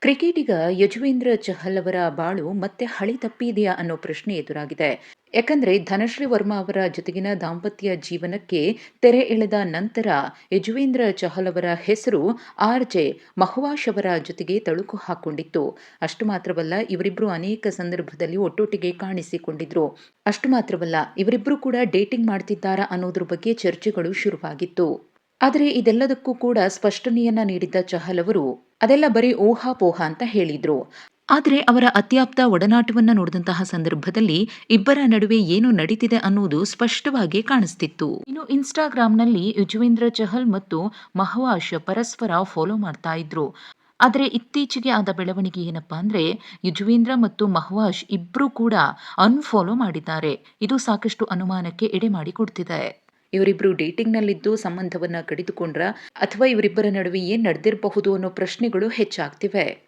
ಕ್ರಿಕೆಟಿಗ ಯಜುವೇಂದ್ರ ಚಹಲ್ ಅವರ ಬಾಳು ಮತ್ತೆ ಹಳಿ ತಪ್ಪಿದೆಯಾ ಅನ್ನೋ ಪ್ರಶ್ನೆ ಎದುರಾಗಿದೆ. ಯಾಕಂದ್ರೆ ಧನಶ್ರೀ ವರ್ಮಾ ಅವರ ಜೊತೆಗಿನ ದಾಂಪತ್ಯ ಜೀವನಕ್ಕೆ ತೆರೆ ಎಳೆದ ನಂತರ ಯಜುವೇಂದ್ರ ಚಹಲ್ ಅವರ ಹೆಸರು ಆರ್‌ಜೆ ಮಹವಾಶ್ ಅವರ ಜೊತೆಗೆ ತಳುಕು ಹಾಕೊಂಡಿತ್ತು. ಅಷ್ಟು ಮಾತ್ರವಲ್ಲ, ಇವರಿಬ್ರು ಅನೇಕ ಸಂದರ್ಭದಲ್ಲಿ ಒಟ್ಟೊಟ್ಟಿಗೆ ಕಾಣಿಸಿಕೊಂಡಿದ್ರು. ಅಷ್ಟು ಮಾತ್ರವಲ್ಲ, ಇವರಿಬ್ರು ಕೂಡ ಡೇಟಿಂಗ್ ಮಾಡ್ತಿದ್ದಾರಾ ಅನ್ನೋದ್ರ ಬಗ್ಗೆ ಚರ್ಚೆಗಳು ಶುರುವಾಗಿತ್ತು. ಆದರೆ ಇದೆಲ್ಲದಕ್ಕೂ ಕೂಡ ಸ್ಪಷ್ಟನೆಯನ್ನ ನೀಡಿದ್ದ ಚಹಲ್ ಅವರು ಅದೆಲ್ಲ ಬರೀ ಊಹಾಪೋಹ ಅಂತ ಹೇಳಿದ್ರು. ಆದರೆ ಅವರ ಅತ್ಯಾಪ್ತ ಒಡನಾಟವನ್ನ ನೋಡಿದಂತಹ ಸಂದರ್ಭದಲ್ಲಿ ಇಬ್ಬರ ನಡುವೆ ಏನು ನಡೀತಿದೆ ಅನ್ನೋದು ಸ್ಪಷ್ಟವಾಗಿ ಕಾಣಿಸ್ತಿತ್ತು. ಇನ್ನು ಇನ್ಸ್ಟಾಗ್ರಾಂನಲ್ಲಿ ಯುಜ್ವೇಂದ್ರ ಚಹಲ್ ಮತ್ತು ಮಹವಾಶ್ ಪರಸ್ಪರ ಫಾಲೋ ಮಾಡ್ತಾ ಇದ್ರು. ಆದರೆ ಇತ್ತೀಚೆಗೆ ಆದ ಬೆಳವಣಿಗೆ ಏನಪ್ಪಾ ಅಂದ್ರೆ, ಯುಜ್ವೇಂದ್ರ ಮತ್ತು ಮಹವಾಶ್ ಇಬ್ರು ಕೂಡ ಅನ್ಫಾಲೋ ಮಾಡಿದ್ದಾರೆ. ಇದು ಸಾಕಷ್ಟು ಅನುಮಾನಕ್ಕೆ ಎಡೆ ಮಾಡಿ ಕೊಡ್ತಿದೆ. ಇವರಿಬ್ರು ಡೇಟಿಂಗ್ನಲ್ಲಿದ್ದು ಸಂಬಂಧವನ್ನ ಕಡಿದುಕೊಂಡ್ರ ಅಥವಾ ಇವರಿಬ್ಬರ ನಡುವೆ ಏನ್ ನಡೆದಿರಬಹುದು ಅನ್ನೋ ಪ್ರಶ್ನೆಗಳು ಹೆಚ್ಚಾಗ್ತಿವೆ.